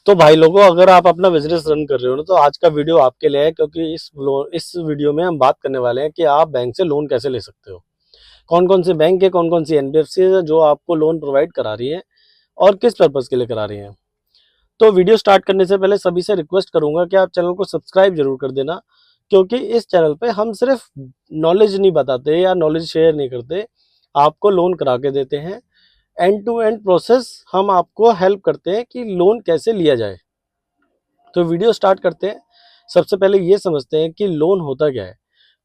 तो भाई लोगों, अगर आप अपना बिजनेस रन कर रहे हो ना, तो आज का वीडियो आपके लिए है, क्योंकि इस वीडियो में हम बात करने वाले हैं कि आप बैंक से लोन कैसे ले सकते हो। कौन कौन से बैंक है, कौन कौन सी एनबीएफसी है जो आपको लोन प्रोवाइड करा रही है और किस पर्पज के लिए करा रही है। तो वीडियो स्टार्ट करने से पहले सभी से रिक्वेस्ट करूंगा कि आप चैनल को सब्सक्राइब जरूर कर देना, क्योंकि इस चैनल पे हम सिर्फ नॉलेज नहीं बताते या नॉलेज शेयर नहीं करते, आपको लोन करा के देते हैं। एंड टू एंड प्रोसेस हम आपको हेल्प करते हैं कि लोन कैसे लिया जाए। तो वीडियो स्टार्ट करते हैं। सबसे पहले ये समझते हैं कि लोन होता क्या है।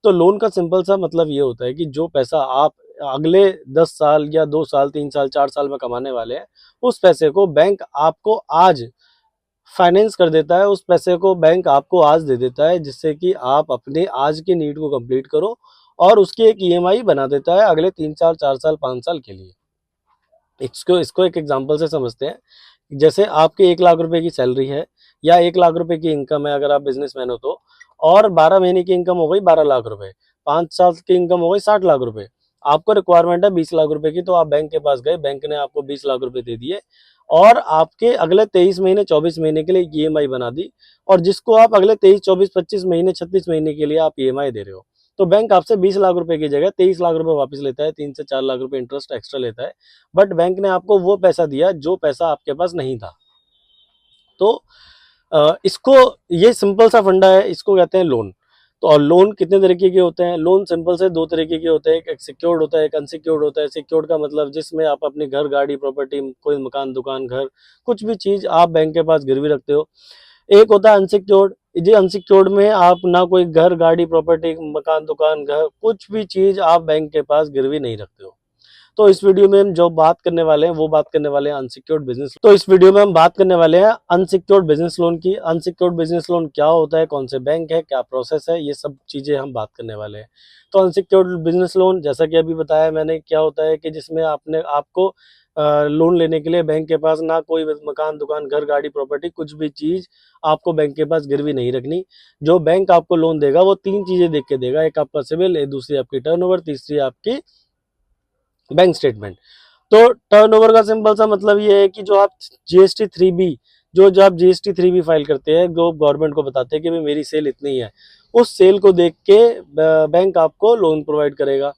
तो लोन का सिंपल सा मतलब ये होता है कि जो पैसा आप अगले 10 साल या 2 साल 3 साल 4 साल में कमाने वाले हैं, उस पैसे को बैंक आपको आज फाइनेंस कर देता है। उस पैसे को बैंक आपको आज दे देता है, जिससे कि आप अपने आज के नीड को कंप्लीट करो, और उसकी एक ईएमआई बना देता है अगले 3 साल 4 साल 5 साल के लिए। इसको एक एग्जांपल से समझते हैं। जैसे आपके 1 लाख रुपए की सैलरी है या 1 लाख रुपए की इनकम है अगर आप बिजनेसमैन हो तो, और 12 महीने की इनकम हो गई 12 लाख रुपए, 5 साल की इनकम हो गई 60 लाख रुपए। आपको रिक्वायरमेंट है 20 लाख रुपए की, तो आप बैंक के पास गए, बैंक ने आपको 20 लाख रुपए दे दिए और आपके अगले 23 महीने 24 महीने के लिए ईएमआई बना दी, और जिसको आप अगले 23 24 25 महीने 36 महीने के लिए आप ईएमआई दे रहे हो। तो बैंक आपसे 20 लाख रुपए की जगह 23 लाख रुपए वापस लेता है, 3 से 4 लाख रुपए इंटरेस्ट एक्स्ट्रा लेता है। बट बैंक ने आपको वो पैसा दिया जो पैसा आपके पास नहीं था। तो इसको, ये सिंपल सा फंडा है, इसको कहते हैं लोन। तो और लोन कितने तरीके के होते हैं? लोन सिंपल से दो तरीके के होते हैं, एक सिक्योर्ड होता है, एक अनसिक्योर्ड होता है। सिक्योर्ड का मतलब जिसमें आप अपने घर, गाड़ी, प्रॉपर्टी, कोई मकान, दुकान, घर, कुछ भी चीज आप बैंक के पास गिरवी रखते हो। एक होता है अनसिक्योर्ड। जी, अनसिक्योर्ड में आप ना कोई घर, गाड़ी, प्रॉपर्टी, मकान, दुकान, घर, कुछ भी चीज आप बैंक के पास गिरवी नहीं रखते हो। तो इस वीडियो में हम जो बात करने वाले हैं वो बात करने वाले हैं अनसिक्योर्ड बिजनेस। तो इस वीडियो में हम बात करने वाले हैं अनसिक्योर्ड बिजनेस लोन की। अनसिक्योर्ड बिजनेस लोन क्या होता है, कौन से बैंक है, क्या प्रोसेस है, ये सब चीजें हम बात करने वाले हैं। तो अनसिक्योर्ड बिजनेस लोन, जैसा कि अभी बताया मैंने, क्या होता है कि जिसमें आपको लोन लेने के लिए बैंक के पास ना कोई मकान, दुकान, घर, गाड़ी, प्रॉपर्टी, कुछ भी चीज आपको बैंक के पास गिरवी नहीं रखनी। जो बैंक आपको लोन देगा वो 3 चीजें देख के देगा, एक आपका सिविल, दूसरी आपकी टर्नओवर, तीसरी आपकी बैंक स्टेटमेंट। तो टर्नओवर का सिंपल सा मतलब ये है कि जो आप GST 3B, जो आप GST 3B फाइल करते हैं, जो गवर्नमेंट को बताते हैं कि भाई मेरी सेल इतनी है, उस सेल को देख के बैंक आपको लोन प्रोवाइड करेगा।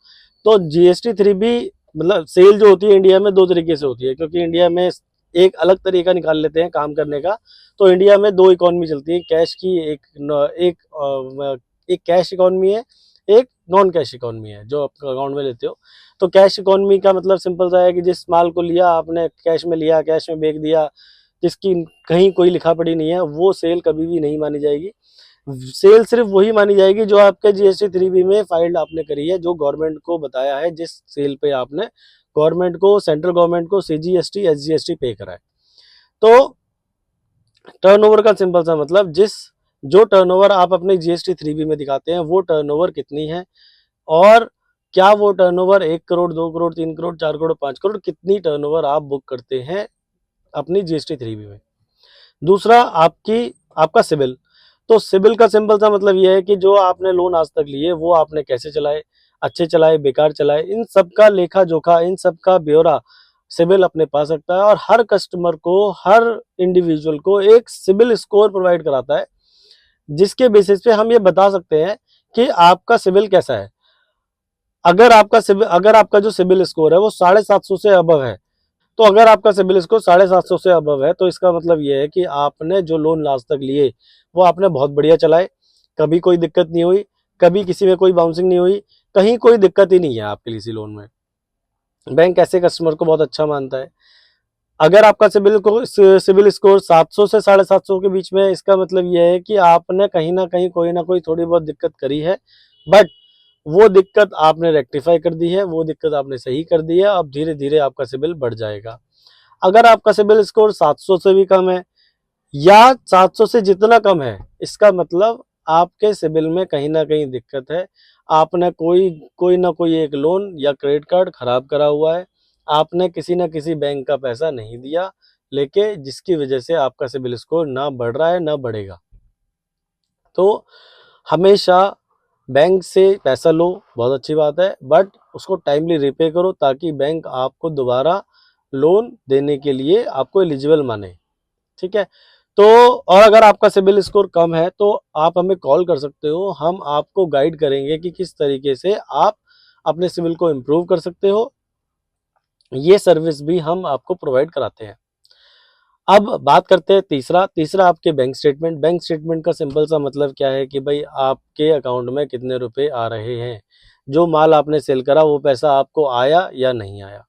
तो GST 3B मतलब सेल जो होती है इंडिया में 2 तरीके से होती है, क्योंकि इंडिया में एक अलग तरीका निकाल लेते हैं काम करने का। तो इंडिया में 2 इकोनॉमी चलती है, कैश की एक कैश इकोनॉमी है, एक नॉन कैश इकोनॉमी है जो आप अकाउंट में लेते हो। तो कैश इकोनॉमी का मतलब सिंपल सा है कि जिस माल को लिया आपने, कैश में लिया, कैश में बेच दिया, जिसकी कहीं कोई लिखा पड़ी नहीं है, वो सेल कभी भी नहीं मानी जाएगी। सेल सिर्फ वही मानी जाएगी जो आपके GST 3B में फाइल्ड आपने करी है, जो गवर्नमेंट को बताया है, जिस सेल पे आपने गवर्नमेंट को, सेंट्रल गवर्नमेंट को CGST SGST पे करा है। तो टर्नओवर का सिंपल सा मतलब जो टर्नओवर आप अपने GST 3B में दिखाते हैं वो टर्नओवर कितनी है, और क्या वो टर्नओवर 1 करोड़, 2 करोड़, 3 करोड़, 4 करोड़, 5 करोड़, कितनी टर्नओवर आप बुक करते हैं अपनी GST 3B में। दूसरा आपका सिबिल। तो सिबिल का सिंपल सा मतलब ये है कि जो आपने लोन आज तक लिए वो आपने कैसे चलाए, अच्छे चलाए, बेकार चलाए, इन सब का लेखा जोखा, इन सब का ब्यौरा सिबिल अपने पास रखता है। और हर कस्टमर को, हर इंडिविजुअल को एक सिबिल स्कोर प्रोवाइड कराता है, जिसके बेसिस पे हम ये बता सकते हैं कि आपका सिबिल कैसा है। अगर आपका जो सिबिल स्कोर है वो 750 से अबव है, तो अगर आपका सिबिल स्कोर 750 से अबव है, तो इसका मतलब ये है कि आपने जो लोन आज तक लिए वो आपने बहुत बढ़िया चलाए, कभी कोई दिक्कत नहीं हुई, कभी किसी में कोई बाउंसिंग नहीं हुई, कहीं कोई दिक्कत ही नहीं है आपके लिए लोन में। बैंक ऐसे कस्टमर को बहुत अच्छा मानता है। अगर आपका सिबिल स्कोर 700 से 750 के बीच में है, इसका मतलब यह है कि आपने कहीं ना कहीं कोई ना कोई थोड़ी बहुत दिक्कत करी है, बट वो दिक्कत आपने रेक्टिफाई कर दी है, वो दिक्कत आपने सही कर दी है। अब धीरे धीरे आपका सिबिल बढ़ जाएगा। अगर आपका सिबिल स्कोर 700 से भी कम है या 700 से जितना कम है, इसका मतलब आपके सिबिल में कहीं ना कहीं दिक्कत है। आपने कोई ना कोई एक लोन या क्रेडिट कार्ड खराब करा हुआ है, आपने किसी ना किसी बैंक का पैसा नहीं दिया लेके, जिसकी वजह से आपका सिबिल स्कोर ना बढ़ रहा है ना बढ़ेगा। तो हमेशा बैंक से पैसा लो, बहुत अच्छी बात है, बट उसको टाइमली रिपे करो, ताकि बैंक आपको दोबारा लोन देने के लिए आपको एलिजिबल माने। ठीक है। तो और अगर आपका सिबिल स्कोर कम है तो आप हमें कॉल कर सकते हो, हम आपको गाइड करेंगे कि किस तरीके से आप अपने सिबिल को इम्प्रूव कर सकते हो। ये सर्विस भी हम आपको प्रोवाइड कराते हैं। अब बात करते हैं तीसरा आपके बैंक स्टेटमेंट। बैंक स्टेटमेंट का सिंपल सा मतलब क्या है कि भाई आपके अकाउंट में कितने रुपए आ रहे हैं, जो माल आपने सेल करा वो पैसा आपको आया या नहीं आया।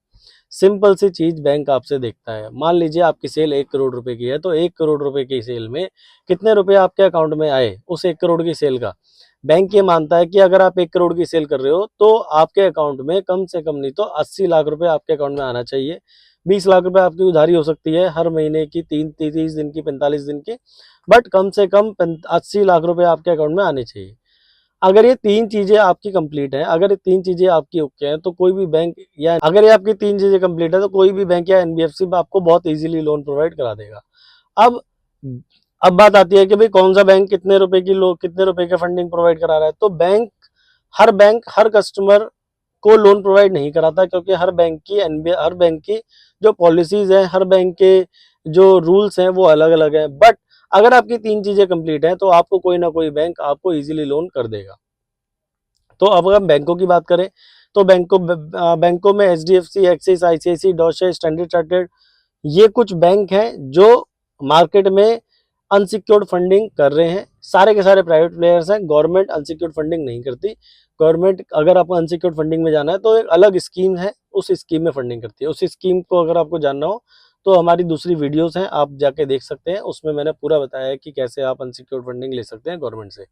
सिंपल सी चीज बैंक आपसे देखता है। मान लीजिए आपकी सेल 1 करोड़ रुपए की है, तो 1 करोड़ रुपए की सेल में कितने रुपए आपके अकाउंट में आए उस 1 करोड़ की सेल का। बैंक ये मानता है कि अगर आप 1 करोड़ की सेल कर रहे हो तो आपके अकाउंट में कम से कम नहीं तो 80 लाख रुपए आपके अकाउंट में आना चाहिए। 20 लाख रुपए आपकी उधारी हो सकती है हर महीने की, 30 दिन की, 45 दिन की, बट कम से कम 80 लाख रुपए आपके अकाउंट में आने चाहिए। अगर ये तीन चीजें आपकी कंप्लीट है, अगर ये तीन चीजें आपकी ओके हैं, तो कोई भी बैंक या अगर ये आपकी तीन चीजें कंप्लीट है तो कोई भी बैंक या एनबीएफसी आपको बहुत इजीली लोन प्रोवाइड करा देगा। अब अब बात आती है कि भाई कौन सा बैंक कितने रुपए का फंडिंग प्रोवाइड करा रहा है। तो बैंक हर कस्टमर को लोन प्रोवाइड नहीं कराता, क्योंकि हर बैंक की जो पॉलिसीज है, हर बैंक के जो रूल्स हैं वो अलग अलग है। बट अगर आपकी तीन चीजें कंप्लीट है तो आपको कोई ना कोई बैंक आपको इजीली लोन कर देगा। तो अब अगर बैंकों की बात करें तो बैंकों में HDFC, Axis, ICICI, Deutsche, Standard Chartered, ये कुछ बैंक हैं जो मार्केट में अनसिक्योर्ड फंडिंग कर रहे हैं। सारे के सारे प्राइवेट प्लेयर्स हैं, गवर्नमेंट अनसिक्योर्ड फंडिंग नहीं करती। गवर्नमेंट अगर आपको अनसिक्योर्ड फंडिंग में जाना है तो एक अलग स्कीम है, उस स्कीम में फंडिंग करती है। उस स्कीम को अगर आपको जानना हो तो हमारी दूसरी वीडियोस हैं, आप जाके देख सकते हैं, उसमें मैंने पूरा बताया है कि कैसे आप अनसिक्योर्ड फंडिंग ले सकते हैं गवर्नमेंट से।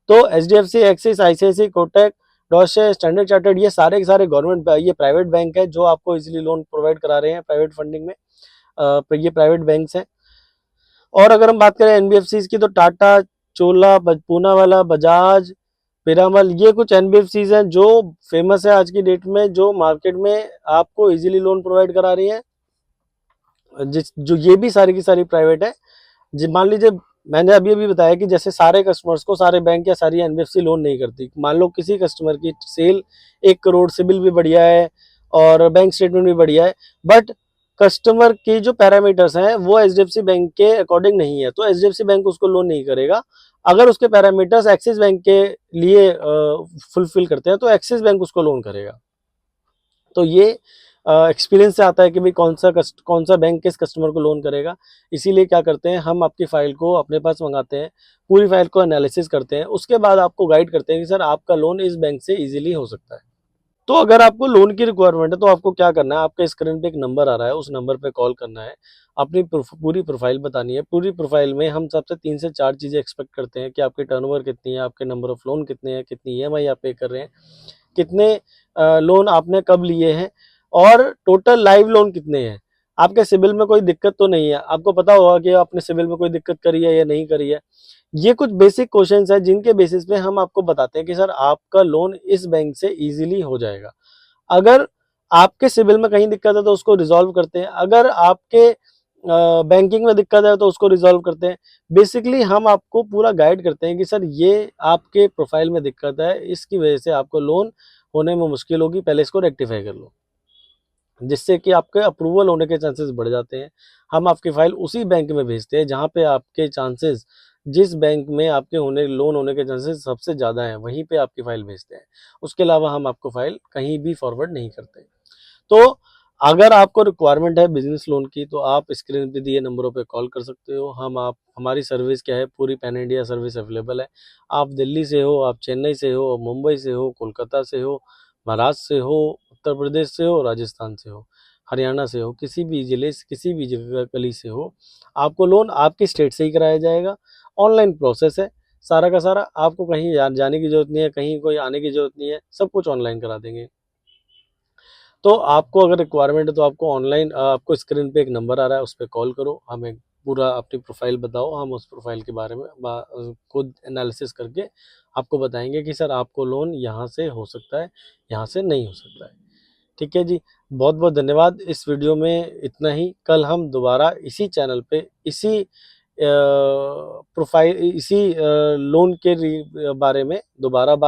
तो HDFC, Axis, ICIC, Kotak, Deutsche, Standard Chartered, ये सारे के सारे गवर्नमेंट, ये प्राइवेट बैंक है जो आपको इजीली लोन प्रोवाइड करा रहे हैं प्राइवेट फंडिंग में। ये प्राइवेट बैंक्स हैं। और अगर हम बात करें एनबीएफसी की तो टाटा, चोला, पूनावाला, बजाज, पिरामल, ये कुछ एनबीएफसीज हैं जो फेमस है आज की डेट में, जो मार्केट में आपको इजीली लोन प्रोवाइड करा रही है। जो ये भी सारी की सारी प्राइवेट है। मान लीजिए मैंने अभी अभी बताया कि जैसे सारे कस्टमर्स को सारे बैंक या सारी एनबीएफसी लोन नहीं करती। मान लो किसी कस्टमर की सेल 1 करोड़, सिबिल भी बढ़िया है और बैंक स्टेटमेंट भी बढ़िया है, बट कस्टमर की जो पैरामीटर्स हैं वो एचडीएफसी बैंक के अकॉर्डिंग नहीं है, तो एचडीएफसी बैंक उसको लोन नहीं करेगा। अगर उसके पैरामीटर्स एक्सिस बैंक के लिए फुलफिल करते हैं तो एक्सिस बैंक उसको लोन करेगा। तो ये एक्सपीरियंस से आता है कि भाई कौन सा बैंक किस कस्टमर को लोन करेगा। इसीलिए क्या करते हैं, हम आपकी फाइल को अपने पास मंगाते हैं, पूरी फाइल को एनालिसिस करते हैं, उसके बाद आपको गाइड करते हैं कि सर आपका लोन इस बैंक से इजीली हो सकता है। तो अगर आपको लोन की रिक्वायरमेंट है तो आपको क्या करना है, आपके स्क्रीन पे एक नंबर आ रहा है, उस नंबर पे कॉल करना है, अपनी पूरी प्रोफाइल बतानी है। पूरी प्रोफाइल में हम सबसे 3 से 4 चीज़ें एक्सपेक्ट करते हैं कि आपकी टर्नओवर कितनी है, आपके नंबर ऑफ लोन कितने हैं, कितनी ईएमआई आप पे कर रहे हैं, कितने लोन आपने कब लिए हैं, और टोटल लाइव लोन कितने हैं, आपके सिबिल में कोई दिक्कत तो नहीं है। आपको पता होगा कि आपने सिबिल में कोई दिक्कत करी है या नहीं करी है। ये कुछ बेसिक क्वेश्चंस हैं जिनके बेसिस पे हम आपको बताते हैं कि सर आपका लोन इस बैंक से इजीली हो जाएगा। अगर आपके सिबिल में कहीं दिक्कत है तो उसको रिजॉल्व करते हैं, अगर आपके बैंकिंग में दिक्कत है तो उसको रिजॉल्व करते हैं। बेसिकली हम आपको पूरा गाइड करते हैं कि सर ये आपके प्रोफाइल में दिक्कत है, इसकी वजह से आपको लोन होने में मुश्किल होगी, पहले इसको रेक्टिफाई कर लो, जिससे कि आपके अप्रूवल होने के चांसेस बढ़ जाते हैं। हम आपकी फाइल उसी बैंक में भेजते हैं जहाँ पे आपके चांसेस, जिस बैंक में आपके लोन होने के चांसेस सबसे ज़्यादा हैं, वहीं पे आपकी फाइल भेजते हैं। उसके अलावा हम आपको फाइल कहीं भी फॉरवर्ड नहीं करते। तो अगर आपको रिक्वायरमेंट है बिजनेस लोन की तो आप स्क्रीन पे दिए नंबरों पे कॉल कर सकते हो। हमारी सर्विस क्या है, पूरी पैन इंडिया सर्विस अवेलेबल है। आप दिल्ली से हो, आप चेन्नई से हो, मुंबई से हो, कोलकाता से हो, महाराष्ट्र से हो, उत्तर प्रदेश से हो, राजस्थान से हो, हरियाणा से हो, किसी भी जिले से, किसी भी जगह गली से हो, आपको लोन आपकी स्टेट से ही कराया जाएगा। ऑनलाइन प्रोसेस है सारा का सारा, आपको कहीं जाने की जरूरत नहीं है, कहीं कोई आने की जरूरत नहीं है, सब कुछ ऑनलाइन करा देंगे। तो आपको अगर रिक्वायरमेंट है तो आपको ऑनलाइन, आपको स्क्रीन पे एक नंबर आ रहा है, उस पर कॉल करो, हमें पूरा अपनी प्रोफाइल बताओ, हम उस प्रोफाइल के बारे में खुद एनालिसिस करके आपको बताएंगे कि सर आपको लोन यहाँ से हो सकता है, यहाँ से नहीं हो सकता है। ठीक है जी, बहुत बहुत धन्यवाद। इस वीडियो में इतना ही। कल हम दोबारा इसी चैनल पे इसी लोन के बारे में दोबारा बात